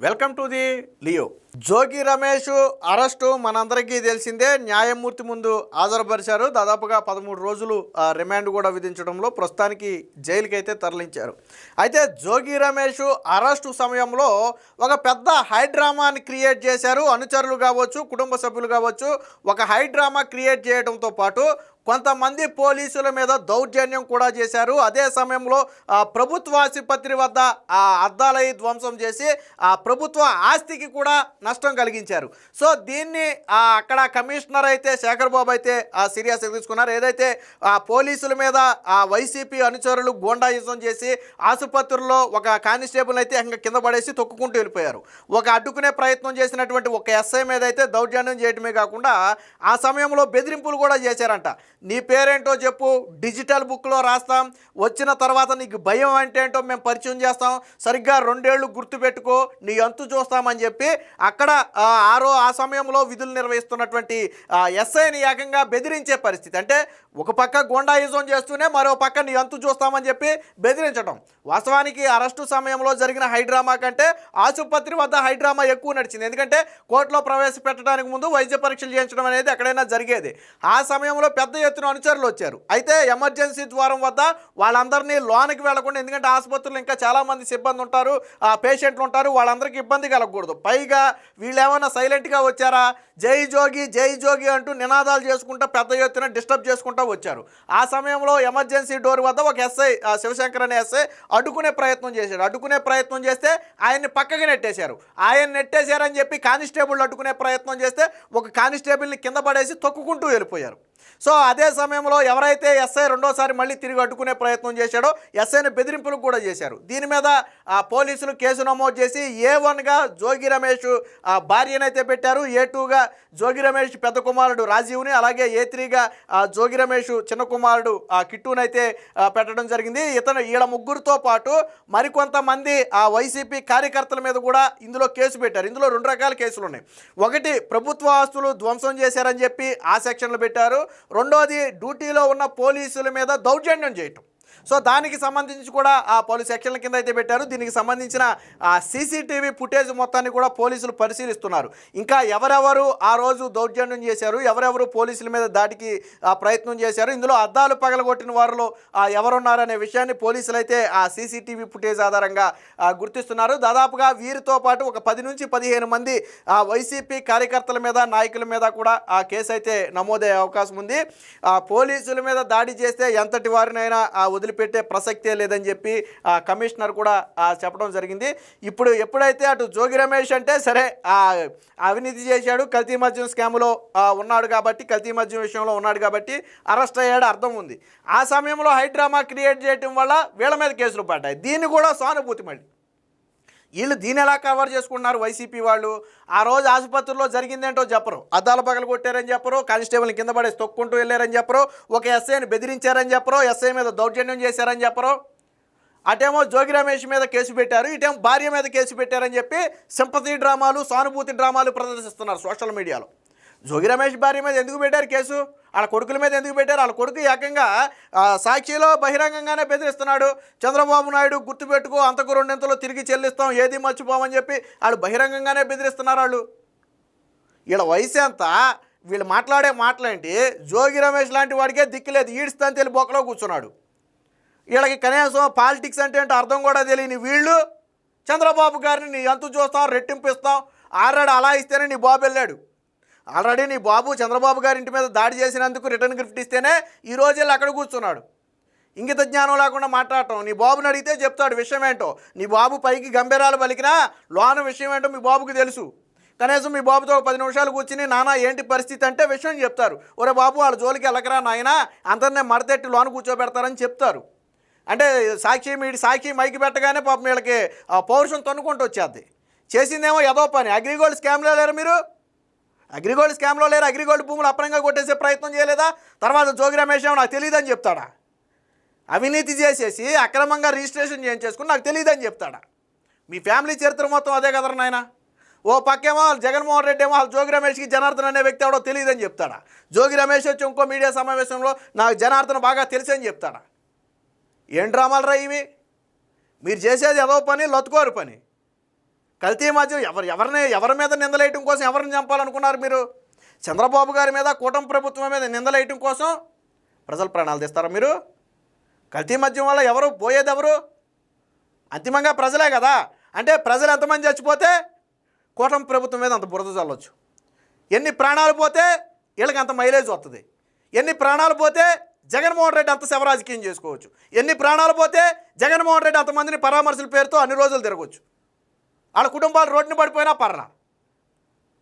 Welcome to the Leo. Jogi Ramesh arrest మనందరికీ తెలిసిందే. న్యాయమూర్తి ముందు హాజరుపరిచారు. దాదాపుగా 13 రోజులు రిమాండ్ కూడా విధించడంలో ప్రస్తుతానికి జైలుకి అయితే తరలించారు. అయితే జోగి రమేష్ అరెస్టు సమయంలో ఒక పెద్ద హైడ్రామాని క్రియేట్ చేశారు. అనుచరులు కావచ్చు, కుటుంబ సభ్యులు కావచ్చు, ఒక హైడ్రామా క్రియేట్ చేయడంతో పాటు కొంతమంది పోలీసుల మీద దౌర్జన్యం కూడా చేశారు. అదే సమయంలో ప్రభుత్వ ఆసుపత్రి వద్ద అద్దాలై ధ్వంసం చేసి ప్రభుత్వ ఆస్తికి కూడా నష్టం కలిగించారు. సో దీన్ని అక్కడ కమిషనర్ అయితే శేఖర్ బాబు అయితే సీరియస్గా తీసుకున్నారు. ఏదైతే పోలీసుల మీద వైసీపీ అనుచరులు గూండాయిజం చేసి ఆసుపత్రుల్లో ఒక కానిస్టేబుల్ అయితే ఇంకా కింద పడేసి తొక్కుకుంటూ వెళ్ళిపోయారు. ఒక అడ్డుకునే ప్రయత్నం చేసినటువంటి ఒక ఎస్ఐ మీద అయితే దౌర్జన్యం చేయడమే కాకుండా ఆ సమయంలో బెదిరింపులు కూడా చేశారంట. నీ పేరేంటో చెప్పు, డిజిటల్ బుక్లో రాస్తాం, వచ్చిన తర్వాత నీకు భయం అంటే ఏంటో మేము పరిచయం చేస్తాం, సరిగ్గా 2 ఏళ్ళు గుర్తుపెట్టుకో, నీ అంతు చూస్తామని చెప్పి అక్కడ ఆ సమయంలో విధులు నిర్వహిస్తున్నటువంటి ఎస్ఐని ఏకంగా బెదిరించే పరిస్థితి. అంటే ఒక పక్క గోండాయిజం చేస్తూనే మరో పక్క నీ అంతు చూస్తామని చెప్పి బెదిరించడం. వాస్తవానికి అరెస్టు సమయంలో జరిగిన హైడ్రామా కంటే ఆసుపత్రి వద్ద హైడ్రామా ఎక్కువ నడిచింది. ఎందుకంటే కోర్టులో ప్రవేశపెట్టడానికి ముందు వైద్య పరీక్షలు చేయించడం అనేది ఎక్కడైనా జరిగేది. ఆ సమయంలో పెద్ద ఎత్తున అనుచరులు వచ్చారు. అయితే ఎమర్జెన్సీ ద్వారం వద్ద వాళ్ళందరినీ లోనికి వెళ్లకుండా, ఎందుకంటే ఆసుపత్రులు ఇంకా చాలామంది సిబ్బంది ఉంటారు, పేషెంట్లు ఉంటారు, వాళ్ళందరికీ ఇబ్బంది కలగకూడదు. పైగా వీళ్ళు ఏమైనా సైలెంట్గా వచ్చారా, జై జోగి జై జోగి అంటూ నినాదాలు చేసుకుంటూ పెద్ద ఎత్తున డిస్టర్బ్ చేసుకుంటూ వచ్చారు. ఆ సమయంలో ఎమర్జెన్సీ డోర్ వద్ద ఒక ఎస్ఐ, శివశంకర్ అనే ఎస్ఐ అడ్డుకునే ప్రయత్నం చేశాడు. అడ్డుకునే ప్రయత్నం చేస్తే ఆయన్ని పక్కకి నెట్టేశారు. ఆయన నెట్టేశారని చెప్పి కానిస్టేబుల్ అడ్డుకునే ప్రయత్నం చేస్తే ఒక కానిస్టేబుల్ని కింద పడేసి తొక్కుకుంటూ వెళ్ళిపోయారు. సో అదే సమయంలో ఎవరైతే ఎస్ఐ రెండోసారి మళ్ళీ తిరిగి అడ్డుకునే ప్రయత్నం చేశాడో ఎస్ఐని బెదిరింపులు కూడా చేశారు. దీని మీద పోలీసులు కేసు నమోదు చేసి A1గా జోగి రమేష్ భార్యనైతే పెట్టారు, A2గా జోగి రమేష్ పెద్ద కుమారుడు రాజీవ్ని, అలాగే A3గా జోగి రమేష్ చిన్న కుమారుడు కిట్టునైతే పెట్టడం జరిగింది. వీళ్ళ ముగ్గురితో పాటు మరికొంతమంది వైసీపీ కార్యకర్తల మీద కూడా ఇందులో కేసు పెట్టారు. ఇందులో 2 రకాల కేసులు ఉన్నాయి. ఒకటి ప్రభుత్వ ఆస్తులు ధ్వంసం చేశారని చెప్పి ఆ సెక్షన్లు పెట్టారు. రెండోది డ్యూటీలో ఉన్న పోలీసుల మీద దౌర్జన్యం చేయటం. సో దానికి సంబంధించి కూడా పోలీస్ సెక్షన్ల కింద అయితే పెట్టారు. దీనికి సంబంధించిన సీసీటీవీ ఫుటేజ్ మొత్తాన్ని కూడా పోలీసులు పరిశీలిస్తున్నారు. ఇంకా ఎవరెవరు ఆ రోజు దౌర్జన్యం చేశారు, ఎవరెవరు పోలీసుల మీద దాడికి ప్రయత్నం చేశారు, ఇందులో అద్దాలు పగలగొట్టిన వారిలో ఎవరున్నారనే విషయాన్ని పోలీసులు అయితే ఆ సీసీటీవీ ఫుటేజ్ ఆధారంగా గుర్తిస్తున్నారు. దాదాపుగా వీరితో పాటు ఒక 10 నుంచి 15 మంది వైసీపీ కార్యకర్తల మీద, నాయకుల మీద కూడా ఆ కేసు అయితే నమోదయ్యే అవకాశం ఉంది. పోలీసుల మీద దాడి చేస్తే ఎంతటి వారినైనా వదిలిపెట్టే ప్రసక్తే లేదని చెప్పి కమిషనర్ కూడా చెప్పడం జరిగింది. ఇప్పుడు ఎప్పుడైతే అటు జోగి రమేష్ అంటే సరే అవినీతి చేశాడు, కల్తీ మద్యం స్కామ్లో ఉన్నాడు కాబట్టి, కల్తీ మద్యం విషయంలో ఉన్నాడు కాబట్టి అరెస్ట్ అయ్యాడు, అర్థం ఉంది. ఆ సమయంలో హైడ్రామా క్రియేట్ చేయడం వల్ల వీళ్ళ మీద కేసులు పడ్డాయి. దీన్ని కూడా సానుభూతి మళ్ళీ వీళ్ళు దీన్ని ఎలా కవర్ చేసుకుంటున్నారు వైసీపీ వాళ్ళు. ఆ రోజు ఆసుపత్రిలో జరిగిందేంటో చెప్పరు, అద్దాలు పగలు కొట్టారని చెప్పరు, కానిస్టేబుల్ని కింద పడేసి తొక్కుంటూ వెళ్ళారని చెప్పరు, ఒక ఎస్ఐని బెదిరించారని చెప్పరు, ఎస్ఐ మీద దౌర్జన్యం చేశారని చెప్పరు. అటేమో జోగి రమేష్ మీద కేసు పెట్టారు, ఇటేమో భార్య మీద కేసు పెట్టారని చెప్పి సింపతి డ్రామాలు, సానుభూతి డ్రామాలు ప్రదర్శిస్తున్నారు సోషల్ మీడియాలో. జోగి రమేష్ భార్య మీద ఎందుకు పెట్టారు కేసు, వాళ్ళ కొడుకుల మీద ఎందుకు పెట్టారు? వాళ్ళ కొడుకు ఏకంగా సాక్షిలో బహిరంగంగానే బెదిరిస్తున్నాడు. చంద్రబాబు నాయుడు గుర్తుపెట్టుకో, అంతకు 2 తిరిగి చెల్లిస్తాం, ఏది మర్చిపోమని చెప్పి వాళ్ళు బహిరంగంగానే బెదిరిస్తున్నారు. వీళ్ళ వయసు ఎంత, వీళ్ళు మాట్లాడే మాటలేంటి? జోగి రమేష్ లాంటి వాడికే దిక్కులేదు, ఈడ్స్తాను తెలియ బొక్కలో కూర్చున్నాడు. వీళ్ళకి కనీసం పాలిటిక్స్ అంటే ఏంటో అర్థం కూడా తెలియని వీళ్ళు చంద్రబాబు గారిని నీ అంతు చూస్తాం, రెట్టింపిస్తాం, ఆల్రెడీ అలా ఇస్తేనే నీ బాబు వెళ్ళాడు. ఆల్రెడీ నీ బాబు చంద్రబాబు గారి ఇంటి మీద దాడి చేసినందుకు రిటర్న్ గిఫ్ట్ ఇస్తేనే ఈ రోజు వెళ్ళి అక్కడ కూర్చున్నాడు. ఇంగిత జ్ఞానం లేకుండా మాట్లాడటం. నీ బాబుని అడిగితే చెప్తాడు విషయం ఏంటో. నీ బాబు పైకి గంభీరాలు పలికినా లోన విషయం ఏంటో మీ బాబుకి తెలుసు. కనీసం మీ బాబుతో 10 నిమిషాలు కూర్చుని నాన్న ఏంటి పరిస్థితి అంటే విషయం చెప్తారు. ఒరే బాబు వాళ్ళ జోలికి వెళ్ళకరా నాయన, అందరినీ మడతెట్టి లోన కూర్చోబెడతారని చెప్తారు. అంటే సాక్షి మైకి పెట్టగానే పాపం వీళ్ళకి పౌరుషం తన్నుకుంటూ వచ్చేది. చేసిందేమో ఏదో పని. అగ్రిగోల్డ్ స్కామ్లో లేరు మీరు, అగ్రిగోల్డ్ స్కామ్లో లేరు, అగ్రిగోల్డ్ భూములు అప్రంగా కొట్టేసే ప్రయత్నం చేయలేదా? తర్వాత జోగి రమేష్ ఏమో నాకు తెలియదని చెప్తాడా? అవినీతి చేసేసి అక్రమంగా రిజిస్ట్రేషన్ చేయించేసుకుని నాకు తెలియదని చెప్తాడా? మీ ఫ్యామిలీ చరిత్ర మొత్తం అదే కదరా నాయన. ఓ పక్కేమో జగన్మోహన్ రెడ్డి ఏమో జోగి రమేష్కి జనార్దన్ అనే వ్యక్తి ఎవడో తెలియదని చెప్తాడా? జోగి రమేష్ వచ్చి ఇంకో మీడియా సమావేశంలో నాకు జనార్దన్ బాగా తెలుసని చెప్తాడా? ఏం డ్రామాలు రా ఇవి? మీరు చేసేది ఏదో పని, లొతుకోరు పని. కల్తీ మద్యం ఎవరి మీద నిందలేయటం కోసం ఎవరిని చంపాలనుకున్నారు మీరు? చంద్రబాబు గారి మీద, కూటమి ప్రభుత్వం మీద నిందలేయటం కోసం ప్రజల ప్రాణాలు తీస్తారా మీరు? కల్తీ మద్యం వల్ల ఎవరు పోయేది ఎవరు? అంతిమంగా ప్రజలే కదా. అంటే ప్రజలు ఎంతమంది చచ్చిపోతే కూటమి ప్రభుత్వం మీద అంత బురద చల్లొచ్చు. ఎన్ని ప్రాణాలు పోతే వీళ్ళకి అంత మైలేజ్ వస్తుంది. ఎన్ని ప్రాణాలు పోతే జగన్మోహన్ రెడ్డి అంత శవరాజకీయం చేసుకోవచ్చు. ఎన్ని ప్రాణాలు పోతే జగన్మోహన్ రెడ్డి అంతమందిని పరామర్శల పేరుతో అన్ని రోజులు తిరగవచ్చు. వాళ్ళ కుటుంబాలు రోడ్డుని పడిపోయినా పర్రా.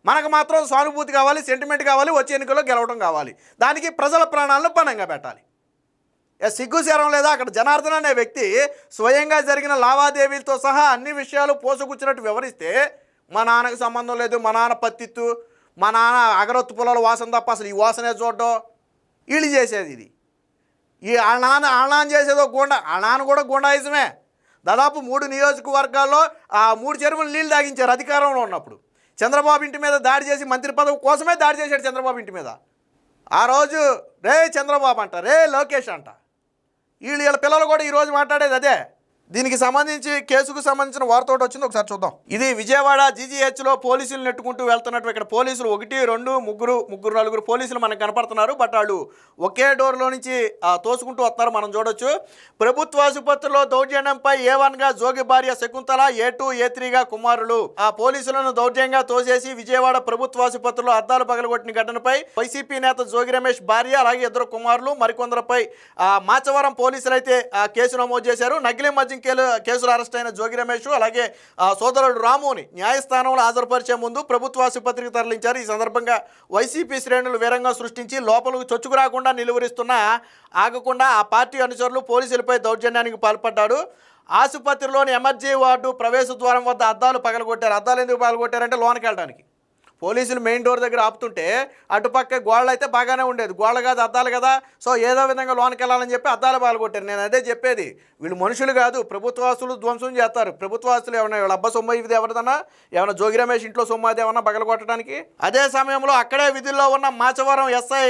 మనకు మాత్రం సానుభూతి కావాలి, సెంటిమెంట్ కావాలి, వచ్చే ఎన్నికల్లో గెలవడం కావాలి. దానికి ప్రజల ప్రాణాలను పణంగా పెట్టాలి. సిగ్గు శరం లేదా? అక్కడ జనార్దన్ అనే వ్యక్తి స్వయంగా జరిగిన లావాదేవీలతో సహా అన్ని విషయాలు పోసుకొచ్చినట్టు వివరిస్తే మా నాన్నకు సంబంధం లేదు, మా నాన్న పత్తిత్తు, మా నాన్న అగరొత్తు పొలాల వాసన తప్ప అసలు ఈ వాసనే చూడడం వీళ్ళు చేసేది. ఇది ఈ ఆ నాన్న చేసేదో గోండా, ఆ నాన్న కూడా గోండాయిజమే. దాదాపు 3 నియోజకవర్గాల్లో ఆ 3 చెరువులు నీళ్ళు తాగించారు అధికారంలో ఉన్నప్పుడు. చంద్రబాబు ఇంటి మీద దాడి చేసి మంత్రి పదవి కోసమే దాడి చేశాడు చంద్రబాబు ఇంటి మీద. ఆ రోజు రే చంద్రబాబు అంట, రే లోకేష్ అంట. వీళ్ళ పిల్లలు కూడా ఈరోజు మాట్లాడేది అదే. దీనికి సంబంధించి కేసుకు సంబంధించిన వార్త ఒకటి వచ్చింది, ఒకసారి చూద్దాం. ఇది విజయవాడ జీజీహెచ్లో పోలీసులు నెట్టుకుంటూ వెళ్తున్నట్టు. ఇక్కడ పోలీసులు 1, 2, 3, 4 పోలీసులు మనకు కనపడుతున్నారు. బట్ వాళ్ళు ఒకే డోర్లో నుంచి తోసుకుంటూ వస్తున్నారు, మనం చూడొచ్చు. ప్రభుత్వ ఆసుపత్రిలో దౌర్జన్యంపై A1గా జోగి భార్య శకుంతల, A2, A3గా కుమారులు. ఆ పోలీసులను దౌర్జన్యంగా తోసేసి విజయవాడ ప్రభుత్వ ఆసుపత్రిలో అద్దాలు పగలగొట్టిన ఘటనపై వైసీపీ నేత జోగి రమేష్ భార్య, అలాగే 2 కుమారులు, మరికొందరుపై మాచవరం పోలీసులు అయితే కేసు నమోదు చేశారు. నకిలీ మద్యం కేసులో అరెస్ట్ అయిన జోగి రమేష్ అలాగే సోదరుడు రాముని న్యాయస్థానంలో హాజరుపరిచే ముందు ప్రభుత్వ ఆసుపత్రికి తరలించారు. ఈ సందర్భంగా వైసీపీ శ్రేణులు వీరంగా సృష్టించి లోపలకు చొచ్చుకు రాకుండా నిలువరిస్తున్నా ఆగకుండా ఆ పార్టీ అనుచరులు పోలీసులపై దౌర్జన్యానికి పాల్పడ్డాడు. ఆసుపత్రిలోని ఎమర్జీ వార్డు ప్రవేశ ద్వారం వద్ద అద్దాలు పగలగొట్టారు. అద్దాలు ఎందుకు పగలగొట్టారంటే లోనికి వెళ్ళడానికి. పోలీసులు మెయిన్ డోర్ దగ్గర ఆపుతుంటే అటుపక్క గోడలు అయితే బాగానే ఉండేది, గోడలు కాదు అద్దాలు కదా. సో ఏదో విధంగా లోనికి వెళ్ళాలని చెప్పి అద్దాలు పాల్గొట్టారు. నేను అదే చెప్పేది, వీళ్ళు మనుషులు కాదు, ప్రభుత్వ ఆస్తులు ధ్వంసం చేస్తారు. ప్రభుత్వ ఆస్తులు ఏమన్నా వీళ్ళ అబ్బా సొమ్ము ఇది ఎవరిదన్నా, ఏమన్నా జోగి రమేష్ ఇంట్లో సొమ్ము అది ఏమన్నా పగలగొట్టడానికి. అదే సమయంలో అక్కడే విధుల్లో ఉన్న మాచవరం ఎస్ఐ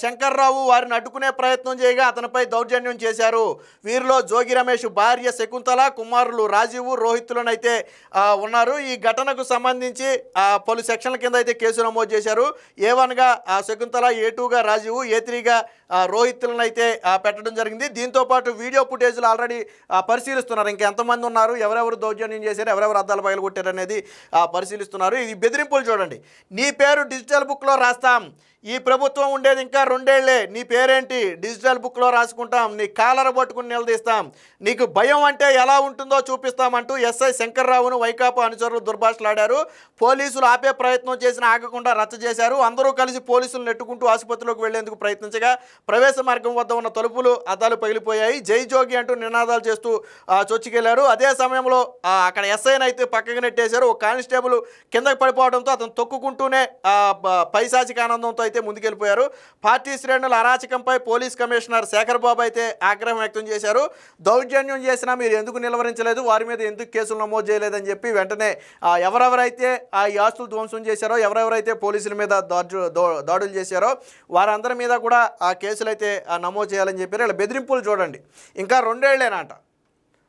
శంకర్రావు వారిని అడ్డుకునే ప్రయత్నం చేయగా అతనిపై దౌర్జన్యం చేశారు. వీరిలో జోగి రమేష్ భార్య శకుంతల, కుమారులు రాజీవ్, రోహిత్తులనైతే ఉన్నారు. ఈ ఘటనకు సంబంధించి పలు సెక్షన్ల కింద అయితే కేసు నమోదు చేశారు. A1గా శకుంతల, A2గా రాజీవ్, A3గా రోహిత్లను అయితే పెట్టడం జరిగింది. దీంతో పాటు వీడియో ఫుటేజ్లు ఆల్రెడీ పరిశీలిస్తున్నారు. ఇంకెంతమంది ఉన్నారు, ఎవరెవరు దౌర్జన్యం చేశారు, ఎవరెవరు అద్దాలు పగలగొట్టారు అనేది పరిశీలిస్తున్నారు. ఇది బెదిరింపులు చూడండి. నీ పేరు డిజిటల్ బుక్లో రాస్తాం, ఈ ప్రభుత్వం ఉండేది ఇంకా 2 ఏళ్లే, నీ పేరేంటి డిజిటల్ బుక్లో రాసుకుంటాం, నీ కాలర పట్టుకుని నిలదీస్తాం, నీకు భయం అంటే ఎలా ఉంటుందో చూపిస్తామంటూ ఎస్ఐ శంకర్రావును వైకాపా అనుచరులు దుర్భాషలాడారు. పోలీసులు ఆపే ప్రయత్నం చేసినా ఆగకుండా రచ్చ చేశారు. అందరూ కలిసి పోలీసులు నెట్టుకుంటూ ఆసుపత్రిలోకి వెళ్లేందుకు ప్రయత్నించగా ప్రవేశ మార్గం వద్ద ఉన్న తలుపులు అద్దాలు పగిలిపోయాయి. జై జోగి అంటూ నినాదాలు చేస్తూ చొచ్చుకెళ్లారు. అదే సమయంలో అక్కడ ఎస్ఐని అయితే పక్కకు నెట్టేశారు. ఒక కానిస్టేబుల్ కిందకి పడిపోవడంతో అతను తొక్కుకుంటూనే పైశాచిక ఆనందంతో అయితే ముందుకెళ్ళిపోయారు. పార్టీ శ్రేణుల అరాచకంపై పోలీస్ కమిషనర్ శేఖర్ బాబు అయితే ఆగ్రహం వ్యక్తం చేశారు. దౌర్జన్యం చేసినా మీరు ఎందుకు నిలవరించలేదు, వారి మీద ఎందుకు కేసులు నమోదు చేయలేదని చెప్పి వెంటనే ఎవరెవరైతే ఈ ఆస్తులు ధ్వంసం చేశారో, ఎవరెవరైతే పోలీసుల మీద దాడులు చేశారో వారందరి మీద కూడా ఆ కేసులు అయితే నమోదు చేయాలని చెప్పారు. ఇలా బెదిరింపులు చూడండి. ఇంకా 2 ఏళ్లేనాట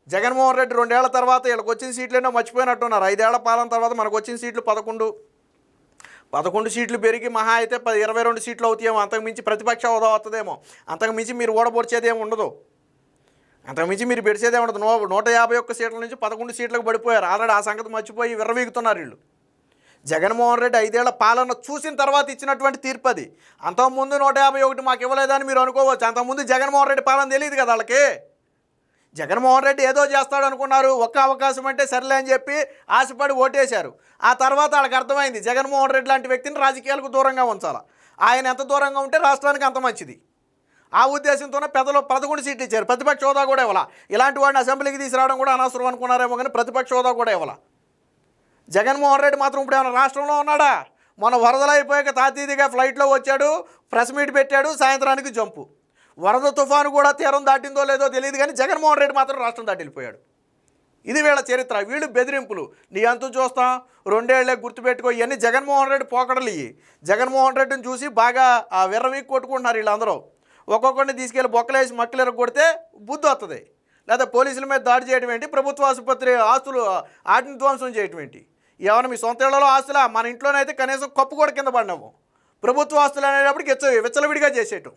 జగన్మోహన్ రెడ్డి 2 ఏళ్ల తర్వాత వీళ్ళకి వచ్చిన సీట్లేనో మర్చిపోయినట్టున్నారు. 5 ఏళ్ల పాలన తర్వాత మనకు వచ్చిన సీట్లు 11 సీట్లు పెరిగి మహా అయితే 22 సీట్లు అవుతాయేమో. అంతకుమించి ప్రతిపక్ష హోదా వస్తుందేమో. అంతకుమించి మీరు ఓడబొడిచేదేమో ఉండదు. అంతకుమించి మీరు పెడిచేదే ఉండదు. 151 సీట్ల నుంచి 11 సీట్లకు పడిపోయారు. ఆల్రెడీ ఆ సంగతి మర్చిపోయి విర్రవీగుతున్నారు వీళ్ళు. జగన్మోహన్ రెడ్డి 5 ఏళ్ల పాలన చూసిన తర్వాత ఇచ్చినటువంటి తీర్పు అది. అంతకుముందు 151 మాకు ఇవ్వలేదని మీరు అనుకోవచ్చు. అంతకుముందు జగన్మోహన్ రెడ్డి పాలన తెలియదు కదా వాళ్ళకి. జగన్మోహన్ రెడ్డి ఏదో చేస్తాడు అనుకున్నారు. ఒక్క అవకాశం అంటే సర్లే అని చెప్పి ఆశపడి ఓటేశారు. ఆ తర్వాత వాళ్ళకి అర్థమైంది జగన్మోహన్ రెడ్డి లాంటి వ్యక్తిని రాజకీయాలకు దూరంగా ఉంచాలి. ఆయన ఎంత దూరంగా ఉంటే రాష్ట్రానికి అంత మంచిది. ఆ ఉద్దేశంతోనే 11 సీట్లు ఇచ్చారు. ప్రతిపక్ష హోదా కూడా ఇవ్వాల. ఇలాంటి వాడిని అసెంబ్లీకి తీసుకురావడం కూడా అనవసరం అనుకున్నారేమో కానీ ప్రతిపక్ష హోదా కూడా ఇవ్వాల. జగన్మోహన్ రెడ్డి మాత్రం ఇప్పుడు ఏమైనా రాష్ట్రంలో ఉన్నాడా? మొన్న వరదలు అయిపోయాక తాతీదిగా ఫ్లైట్లో వచ్చాడు, ప్రెస్ మీట్ పెట్టాడు, సాయంత్రానికి జంపు. వరద తుఫాను కూడా తీరం దాటిందో లేదో తెలియదు కానీ జగన్మోహన్ రెడ్డి మాత్రం రాష్ట్రం దాటి వెళ్ళిపోయాడు. ఇది వీళ్ళ చరిత్ర. వీళ్ళు బెదిరింపులు. నీ అంతు చూస్తాం, 2 ఏళ్లే గుర్తుపెట్టుకో. ఇవన్నీ జగన్మోహన్ రెడ్డి పోకడలు. ఇవి జగన్మోహన్ రెడ్డిని చూసి బాగా విర్రవీకి కొట్టుకుంటున్నారు వీళ్ళందరూ. ఒక్కొక్కరిని తీసుకెళ్ళి బొక్కలేసి మక్కలు కొడితే బుద్ధి వస్తుంది. లేదా పోలీసుల మీద దాడి చేయడం ఏంటి, ప్రభుత్వ ఆసుపత్రి ఆస్తులు వాటిని ధ్వంసం చేయటం ఏంటి, ఏమైనా మీ సొంత ఇళ్లలో ఆస్తులా? మన ఇంట్లోనైతే కనీసం కప్పు కూడా కింద పడినాము. ప్రభుత్వ ఆస్తులు అనేటప్పటికి విచ్చలవిడిగా చేసేయటం.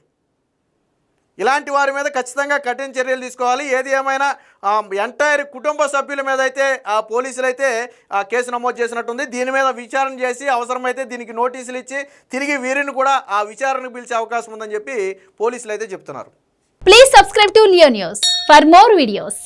ఇలాంటి వారి మీద ఖచ్చితంగా కఠిన చర్యలు తీసుకోవాలి. ఏది ఏమైనా ఎంటైర్ కుటుంబ సభ్యుల మీద అయితే పోలీసులు అయితే కేసు నమోదు చేసినట్టుంది. దీని మీద విచారణ చేసి అవసరమైతే దీనికి నోటీసులు ఇచ్చి తిరిగి వీరిని కూడా ఆ విచారణకు పిలిచే అవకాశం ఉందని చెప్పి పోలీసులు అయితే చెప్తున్నారు. Please subscribe to Leo news for more videos.